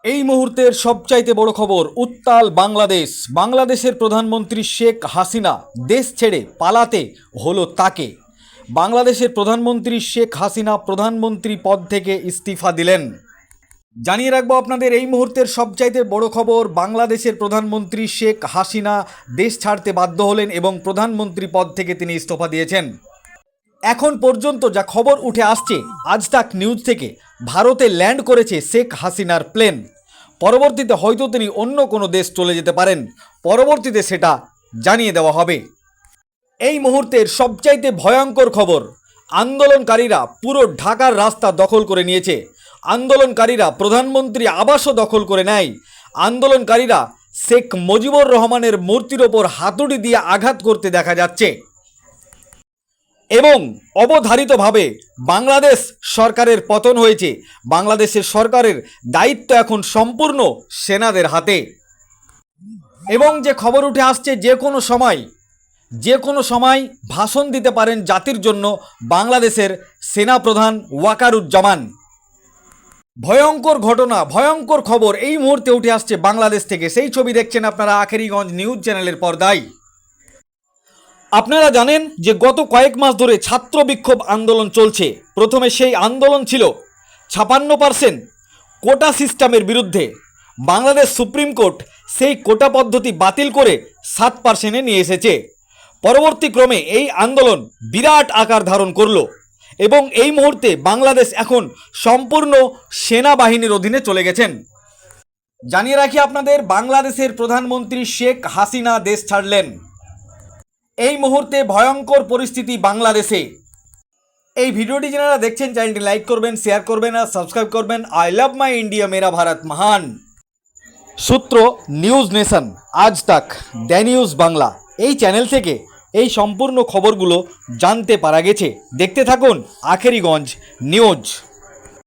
এই মুহূর্তের সবচাইতে বড় খবর উত্তাল বাংলাদেশ। বাংলাদেশের প্রধানমন্ত্রী শেখ হাসিনা দেশ ছেড়ে পালাতে হলো তাকে। বাংলাদেশের প্রধানমন্ত্রী শেখ হাসিনা প্রধানমন্ত্রী পদ থেকে ইস্তিফা দিলেন। জানিয়ে রাখবো আপনাদের এই মুহূর্তের সবচাইতে বড় খবর, বাংলাদেশের প্রধানমন্ত্রী শেখ হাসিনা দেশ ছাড়তে বাধ্য হলেন এবং প্রধানমন্ত্রী পদ থেকে তিনি ইস্তফা দিয়েছেন। এখন পর্যন্ত যা খবর উঠে আসছে আজ তাক নিউজ থেকে, ভারতে ল্যান্ড করেছে শেখ হাসিনার প্লেন। পরবর্তীতে হয়তো তিনি অন্য কোনো দেশ চলে যেতে পারেন, পরবর্তীতে সেটা জানিয়ে দেওয়া হবে। এই মুহূর্তের সবচাইতে ভয়ঙ্কর খবর, আন্দোলনকারীরা পুরো ঢাকার রাস্তা দখল করে নিয়েছে। আন্দোলনকারীরা প্রধানমন্ত্রী আবাসও দখল করে নেয়। আন্দোলনকারীরা শেখ মুজিবুর রহমানের মূর্তির ওপর হাতুড়ি দিয়ে আঘাত করতে দেখা যাচ্ছে এবং অবধারিতভাবে বাংলাদেশ সরকারের পতন হয়েছে। বাংলাদেশের সরকারের দায়িত্ব এখন সম্পূর্ণ সেনাদের হাতে। এবং যে খবর উঠে আসছে, যে কোনো সময় ভাষণ দিতে পারেন জাতির জন্য বাংলাদেশের সেনাপ্রধান ওয়াকারুজ্জামান। ভয়ঙ্কর ঘটনা, ভয়ঙ্কর খবর এই মুহূর্তে উঠে আসছে বাংলাদেশ থেকে। সেই ছবি দেখছেন আপনারা আখেরিগঞ্জ নিউজ চ্যানেলের পর্দায়। আপনারা জানেন যে গত কয়েক মাস ধরে ছাত্র বিক্ষোভ আন্দোলন চলছে। প্রথমে সেই আন্দোলন ছিল 56% কোটা সিস্টেমের বিরুদ্ধে। বাংলাদেশ সুপ্রিম কোর্ট সেই কোটা পদ্ধতি বাতিল করে 7%-এ নিয়ে এসেছে। পরবর্তী ক্রমে এই আন্দোলন বিরাট আকার ধারণ করলো এবং এই মুহূর্তে বাংলাদেশ এখন সম্পূর্ণ সেনাবাহিনীর অধীনে চলে গেছেন। জানিয়ে রাখি আপনাদের, বাংলাদেশের প্রধানমন্ত্রী শেখ হাসিনা দেশ ছাড়লেন। এই মুহূর্তে ভয়ঙ্কর পরিস্থিতি বাংলাদেশে। এই ভিডিওটি যারা দেখছেন চ্যানেলটি লাইক করবেন, শেয়ার করবেন আর সাবস্ক্রাইব করবেন। আই লাভ মাই ইন্ডিয়া, মেরা ভারত মহান। সূত্র নিউজ নেশন, আজ তাক, দ্য নিউজ বাংলা। এই চ্যানেল থেকে এই সম্পূর্ণ খবরগুলো জানতে পারা গেছে। দেখতে থাকুন আখেরিগঞ্জ নিউজ।